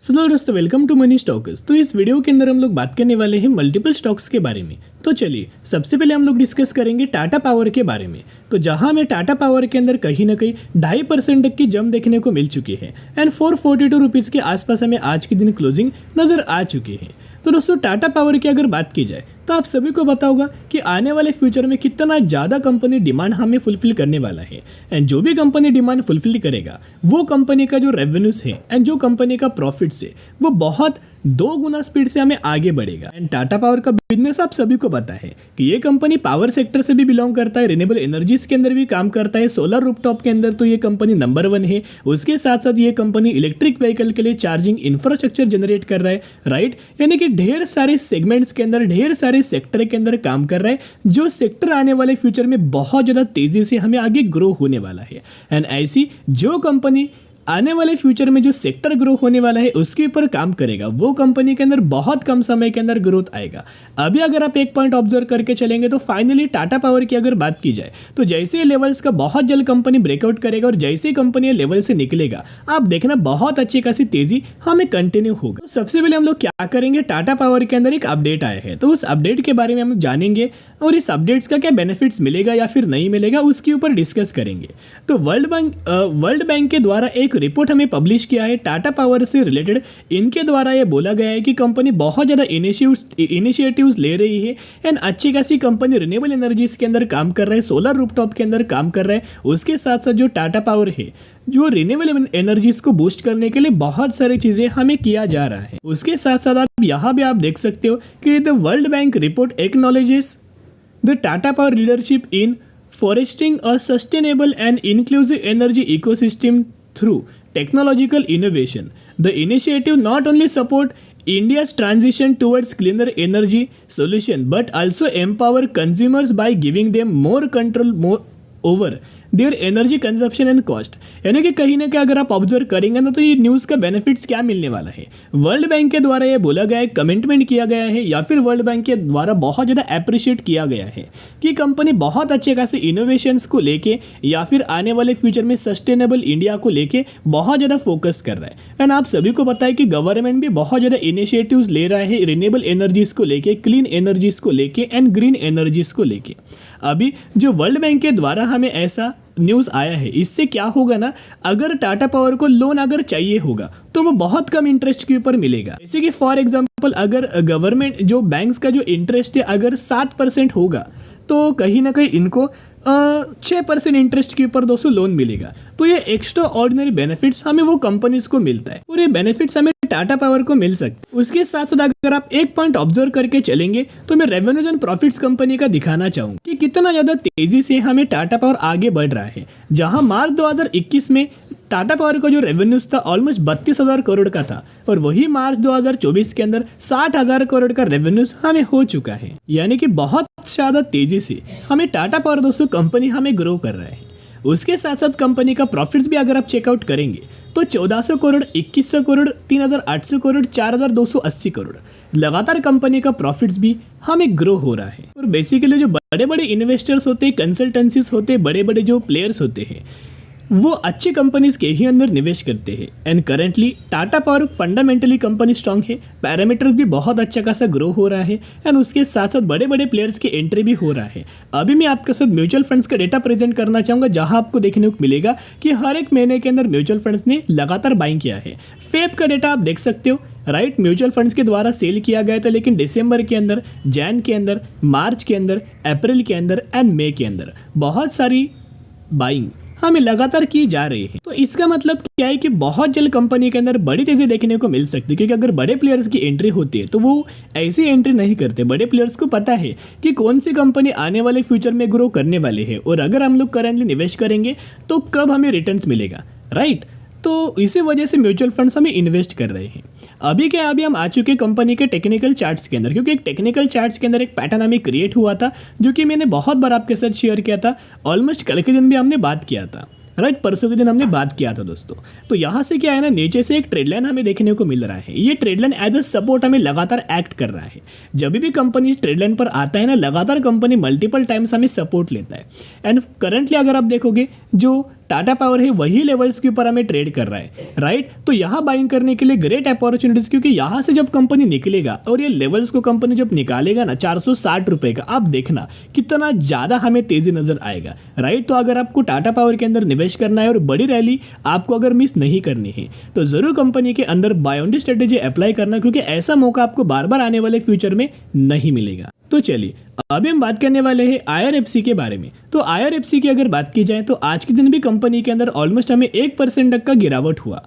Hello दोस्तों, welcome to money stocks. तो इस वीडियो के अंदर हम लोग बात करने वाले हैं मल्टीपल स्टॉक्स के बारे में। तो चलिए सबसे पहले हम लोग डिस्कस करेंगे टाटा पावर के बारे में। तो जहां हमें टाटा पावर के अंदर कहीं ना कहीं 2.5% तक की जंप देखने को मिल चुकी है एंड 442 रुपीज़ के आसपास हमें आज के दिन क्लोजिंग नज़र आ चुकी है। तो दोस्तों टाटा पावर की अगर बात की जाए तो आप सभी को पता होगा कि आने वाले फ्यूचर में कितना ज़्यादा कंपनी डिमांड हमें फुलफिल करने वाला है। एंड जो भी कंपनी डिमांड फुलफिल करेगा वो कंपनी का जो रेवेन्यूज है एंड जो कंपनी का प्रॉफिट्स है वो बहुत 2 गुना स्पीड से हमें आगे बढ़ेगा। एंड टाटा पावर का बिजनेस आप सभी को पता है कि ये कंपनी पावर सेक्टर से भी बिलोंग करता है, रिन्यूएबल एनर्जीज के अंदर भी काम करता है, सोलर रूफटॉप के अंदर तो ये कंपनी नंबर 1 है। उसके साथ साथ ये कंपनी इलेक्ट्रिक व्हीकल के लिए चार्जिंग इंफ्रास्ट्रक्चर जनरेट कर रहा है, राइट। यानी कि ढेर सारे सेगमेंट्स के अंदर, ढेर सारे सेक्टर के अंदर काम कर रहा है, जो सेक्टर आने वाले फ्यूचर में बहुत ज़्यादा तेज़ी से हमें आगे ग्रो होने वाला है। एंड ऐसी जो कंपनी आने वाले फ्यूचर में जो सेक्टर ग्रो होने वाला है उसके ऊपर काम करेगा, वो कंपनी के अंदर बहुत कम समय के अंदर ग्रोथ आएगा। अभी अगर आप एक पॉइंट ऑब्जर्व करके चलेंगे तो फाइनली टाटा पावर की अगर बात की जाए तो जैसे लेवल्स का बहुत जल्द कंपनी ब्रेकआउट करेगा और जैसे कंपनी लेवल से निकलेगा आप देखना बहुत अच्छी खासी तेजी हमें कंटिन्यू होगा। तो सबसे पहले हम लोग क्या करेंगे, टाटा पावर के अंदर एक अपडेट आया है तो उस अपडेट के बारे में हम जानेंगे और इस अपडेट्स का क्या बेनिफिट्स मिलेगा या फिर नहीं मिलेगा उसके ऊपर डिस्कस करेंगे। तो वर्ल्ड बैंक के द्वारा एक रिपोर्ट हमें पब्लिश किया है टाटा पावर से रिलेटेड। इनके द्वारा ये बोला गया है कि कंपनी बहुत ज़्यादा इनिशिएटिव्स ले रही है एंड अच्छी खासी कंपनी रिन्यूएबल एनर्जीज के अंदर काम कर रहा है, सोलर रूफटॉप के अंदर काम कर रहा है। उसके साथ साथ जो टाटा पावर है जो रिन्यूएबल एनर्जीज को बूस्ट करने के लिए बहुत सारी चीज़ें हमें किया जा रहा है। उसके साथ साथ आप यहाँ भी आप देख सकते हो कि the world bank report acknowledges the Tata power leadership in fostering a sustainable and inclusive energy ecosystem through technological innovation. The initiative not only support India's transition towards cleaner energy solution but also empower consumers by giving them more control over their energy consumption and cost. यानी कि कहीं ना कहीं अगर आप observe करेंगे ना तो ये न्यूज़ का बेनिफिट्स क्या मिलने वाला है। वर्ल्ड बैंक के द्वारा ये बोला गया है, कमिटमेंट किया गया है या फिर वर्ल्ड बैंक के द्वारा बहुत ज़्यादा अप्रिशिएट किया गया है कि कंपनी बहुत अच्छे खासे इनोवेशंस को लेके या फिर आने वाले फ्यूचर में सस्टेनेबल इंडिया को लेके बहुत ज़्यादा फोकस कर रहा है। एंड आप सभी को पता है कि गवर्नमेंट भी बहुत ज़्यादा इनिशिएटिव्स ले रहा है रिन्यूएबल एनर्जीज को लेके, क्लीन एनर्जीज को लेके एंड ग्रीन एनर्जीज को लेके। अभी जो वर्ल्ड बैंक के द्वारा हमें ऐसा न्यूज़ आया है, इससे क्या होगा ना, अगर टाटा पावर को लोन अगर चाहिए होगा तो वो बहुत कम इंटरेस्ट के ऊपर मिलेगा। जैसे कि फॉर एग्जांपल अगर गवर्नमेंट जो बैंक्स का जो इंटरेस्ट है अगर 7% होगा तो कहीं ना कहीं इनको 6% इंटरेस्ट के ऊपर दोस्तों लोन मिलेगा। तो ये एक्स्ट्रा ऑर्डिनरी बेनिफिट्स हमें वो कंपनीज को मिलता है और ये बेनिफिट्स हमें टाटा पावर को मिल सकते। उसके साथ साथ अगर आप एक पॉइंट ऑब्जर्व करके चलेंगे तो मैं रेवेन्यूज एंड प्रॉफिट्स कंपनी का दिखाना चाहूंगा कि कितना ज्यादा तेजी से हमें टाटा पावर आगे बढ़ रहा है। जहां मार्च 2021 में टाटा पावर का जो रेवेन्यूज था ऑलमोस्ट 32,000 करोड़ का था और वही मार्च 2024 के अंदर 60,000 करोड़ का रेवेन्यूज हमें हो चुका है। यानी कि बहुत ज़्यादा तेजी से हमें टाटा पावर दोस्तों कंपनी हमें ग्रो कर रहा है। उसके साथ साथ कंपनी का प्रॉफिट्स भी अगर आप चेकआउट करेंगे तो 1400 करोड़, 2100 करोड़, 3800 करोड़, 4280 करोड़ लगातार कंपनी का प्रॉफिट्स भी हमें ग्रो हो रहा है। और बेसिकली जो बड़े बड़े इन्वेस्टर्स होते हैं, कंसल्टेंसीज होते हैं, बड़े बड़े जो प्लेयर्स होते हैं वो अच्छी कंपनीज के ही अंदर निवेश करते हैं। And currently Tata power fundamentally company strong है, पैरामीटर्स भी बहुत अच्छा खासा ग्रो हो रहा है एंड उसके साथ साथ बड़े बड़े प्लेयर्स की एंट्री भी हो रहा है। अभी मैं आपके साथ म्यूचुअल फंड्स का डेटा प्रेजेंट करना चाहूँगा जहां आपको देखने को मिलेगा कि हर एक महीने के अंदर म्यूचुअल फंड्स ने लगातार बाइंग किया है। फेब का डेटा आप देख सकते हो, राइट। म्यूचुअल फंड्स के द्वारा सेल किया गया था लेकिन दिसंबर के अंदर, जैन के अंदर, मार्च के अंदर, अप्रैल के अंदर एंड मई के अंदर बहुत सारी बाइंग हमें लगातार की जा रही है। तो इसका मतलब क्या है कि बहुत जल्द कंपनी के अंदर बड़ी तेजी देखने को मिल सकती है, क्योंकि अगर बड़े प्लेयर्स की एंट्री होती है तो वो ऐसी एंट्री नहीं करते। बड़े प्लेयर्स को पता है कि कौन सी कंपनी आने वाले फ्यूचर में ग्रो करने वाली है और अगर हम लोग करेंटली निवेश करेंगे तो कब हमें रिटर्न्स मिलेगा, राइट। तो इसी वजह से म्यूचुअल फंड्स हमें इन्वेस्ट कर रहे हैं। अभी हम आ चुके कंपनी के टेक्निकल चार्ट्स के अंदर, क्योंकि एक टेक्निकल चार्ट्स के अंदर एक पैटर्न हमें क्रिएट हुआ था जो कि मैंने बहुत बार आपके साथ शेयर किया था। ऑलमोस्ट कल के दिन भी हमने बात किया था, राइट। परसों के दिन हमने बात किया था दोस्तों। तो यहाँ से क्या है ना, नीचे से एक ट्रेड लाइन हमें देखने को मिल रहा है। ये trend line as a support हमें लगातार एक्ट कर रहा है। जब भी कंपनी ट्रेड लाइन पर आता है ना, लगातार कंपनी मल्टीपल टाइम्स हमें सपोर्ट लेता है। एंड करंटली अगर आप देखोगे जो टाटा पावर है वही लेवल्स के ऊपर हमें ट्रेड कर रहा है, राइट। तो यहाँ बाइंग करने के लिए ग्रेट अपॉर्चुनिटीज, क्योंकि यहाँ से जब कंपनी निकलेगा और ये लेवल्स को कंपनी जब निकालेगा ना 460 रुपए का, आप देखना कितना ज़्यादा हमें तेजी नजर आएगा, राइट। तो अगर आपको टाटा पावर के अंदर निवेश करना है और बड़ी रैली आपको अगर मिस नहीं करनी है तो जरूर कंपनी के अंदर buy on the strategy apply करना, क्योंकि ऐसा मौका आपको बार बार आने वाले फ्यूचर में नहीं मिलेगा। तो चलिए अभी हम बात करने वाले हैं IRFC के बारे में। तो IRFC की अगर बात की जाए तो आज के दिन भी कंपनी के अंदर ऑलमोस्ट हमें 1% तक का गिरावट हुआ।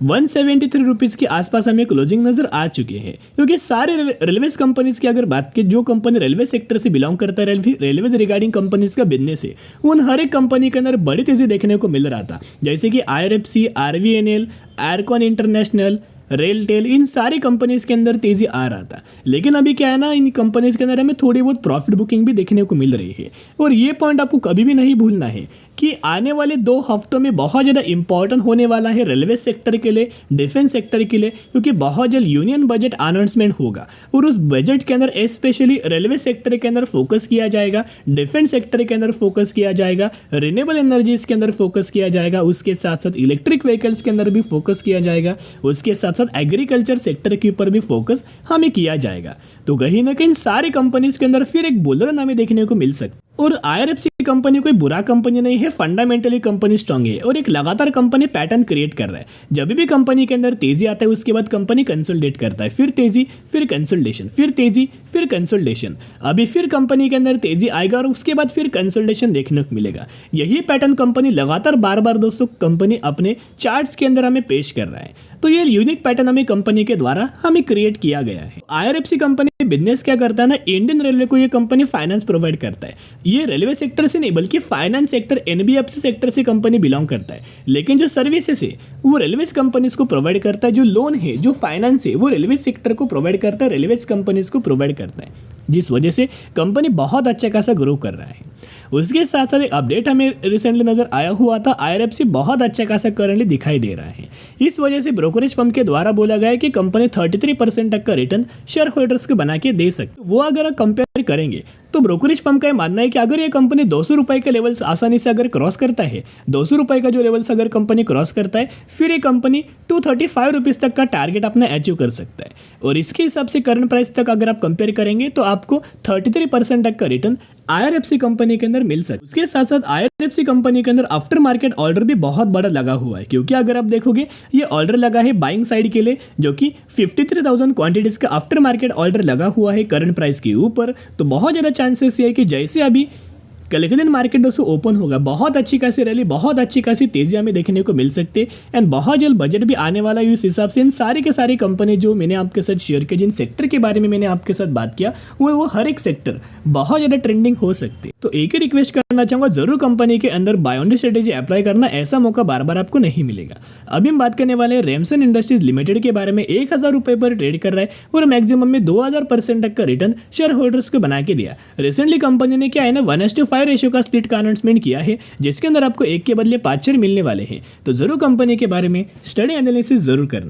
173 रुपीज़ के आसपास हमें क्लोजिंग नजर आ चुके हैं, क्योंकि सारे रेलवेज कंपनीज की अगर बात की, जो कंपनी रेलवे सेक्टर से बिलोंग करता है, रेलवे रिगार्डिंग कंपनीज का बिजनेस है, उन हर एक कंपनी के अंदर बड़ी तेजी देखने को मिल रहा था। जैसे कि IRFC, RVNL, IRCON international, RailTel, इन सारी कंपनीज के अंदर तेजी आ रहा था। लेकिन अभी क्या है ना, इन कंपनीज के अंदर हमें थोड़ी बहुत प्रॉफिट बुकिंग भी देखने को मिल रही है। और ये पॉइंट आपको कभी भी नहीं भूलना है कि आने वाले 2 हफ्तों में बहुत ज़्यादा इंपॉर्टेंट होने वाला है रेलवे सेक्टर के लिए, डिफेंस सेक्टर के लिए, क्योंकि बहुत जल्द यूनियन बजट अनाउंसमेंट होगा और उस बजट के अंदर स्पेशली रेलवे सेक्टर के अंदर फोकस किया जाएगा, डिफेंस सेक्टर के अंदर फोकस किया जाएगा, रिन्यूएबल एनर्जीज के अंदर फोकस किया जाएगा, उसके साथ साथ इलेक्ट्रिक व्हीकल्स के अंदर भी फोकस किया जाएगा, उसके साथ साथ एग्रीकल्चर सेक्टर के ऊपर भी फोकस हमें किया जाएगा। तो कहीं ना कहीं सारी कंपनीज के अंदर फिर एक बुल रन हमें देखने को मिल सकता है। और IRFC कंपनी कोई बुरा कंपनी नहीं है, फंडामेंटली कंपनी स्ट्रांग है और एक लगातार कंपनी पैटर्न क्रिएट कर रहा है। जब भी कंपनी के अंदर तेजी आता है उसके बाद कंपनी कंसोलिडेट करता है, फिर तेजी, फिर कंसोलिडेशन, फिर तेजी, फिर कंसोलिडेशन। अभी फिर कंपनी के अंदर तेजी आएगा और उसके बाद फिर कंसोलिडेशन देखने को मिलेगा। यही पैटर्न कंपनी लगातार बार बार दोस्तों कंपनी अपने चार्ट्स के अंदर हमें पेश कर रहा है। तो ये यूनिक पैटर्न हमें कंपनी के द्वारा हमें क्रिएट किया गया है। IRFC कंपनी बिजनेस क्या करता है ना, इंडियन रेलवे को ये कंपनी फाइनेंस प्रोवाइड करता है। ये रेलवे सेक्टर से नहीं बल्कि फाइनेंस सेक्टर, NBFC सेक्टर से कंपनी बिलोंग करता है। लेकिन जो सर्विसेज है वो रेलवेज कंपनीज को प्रोवाइड करता है, जो लोन है, जो फाइनेंस है वो रेलवे सेक्टर को प्रोवाइड करता है, रेलवेज कंपनीज को प्रोवाइड करता है, जिस वजह से कंपनी बहुत अच्छा खासा ग्रो कर रहा है। उसके साथ साथ एक अपडेट हमें रिसेंटली नजर आया हुआ था, IRFC बहुत अच्छा खासा करंटली दिखाई दे रहा है। इस वजह से ब्रोकरेज फर्म के द्वारा बोला गया है कि कंपनी 33% तक का रिटर्न शेयर होल्डर्स को बना के दे सकती। वो अगर कंपेयर करेंगे तो ब्रोकरेज फर्म का मानना है कि अगर ये कंपनी 200 रुपए के लेवल्स आसानी से अगर क्रॉस करता है, 200 रुपए का जो लेवल्स अगर कंपनी क्रॉस करता है, फिर ये कंपनी 235 रुपीज़ तक का टारगेट अपना अचीव कर सकता है। और इसके हिसाब से करंट प्राइस तक अगर आप कंपेयर करेंगे तो आपको 33% तक का रिटर्न IRFC कंपनी के अंदर मिल सकता है। उसके साथ साथ IRFC कंपनी के अंदर आफ्टर मार्केट ऑर्डर भी बहुत बड़ा लगा हुआ है, क्योंकि अगर आप देखोगे ये ऑर्डर लगा है बाइंग साइड के लिए, जो कि 53,000 क्वांटिटीज का आफ्टर मार्केट ऑर्डर लगा हुआ है करंट प्राइस के ऊपर। तो बहुत ज़्यादा चांसेस ये है कि जैसे अभी कल के दिन मार्केट दोस्तों ओपन होगा, बहुत अच्छी खासी रैली, बहुत अच्छी खासी तेजी हमें देखने को मिल सकती है। एंड बहुत जल्द बजट भी आने वाला है। इस हिसाब से इन सारी के सारी कंपनी जो मैंने आपके साथ शेयर किया, जिन सेक्टर के बारे में मैंने आपके साथ बात किया, वो हर एक सेक्टर बहुत ज़्यादा ट्रेंडिंग हो सकती है। तो एक ही रिक्वेस्ट करना चाहूँगा, जरूर कंपनी के अंदर buy on the strategy apply करना, ऐसा मौका बार बार आपको नहीं मिलेगा। अभी हम बात करने वाले हैं रेमसन इंडस्ट्रीज लिमिटेड के बारे में। 1000 रुपये पर ट्रेड कर रहा है और मैक्सिमम में 2000% तक का रिटर्न शेयर होल्डर्स को बना के दिया। रिसेंटली कंपनी ने क्या है ना 1:5 रेशियो का स्प्लिट का अनाउंसमेंट किया है, जिसके अंदर आपको 1 के बदले 5 शेयर मिलने वाले हैं। तो जरूर कंपनी के बारे में स्टडी एनालिसिस जरूर करना।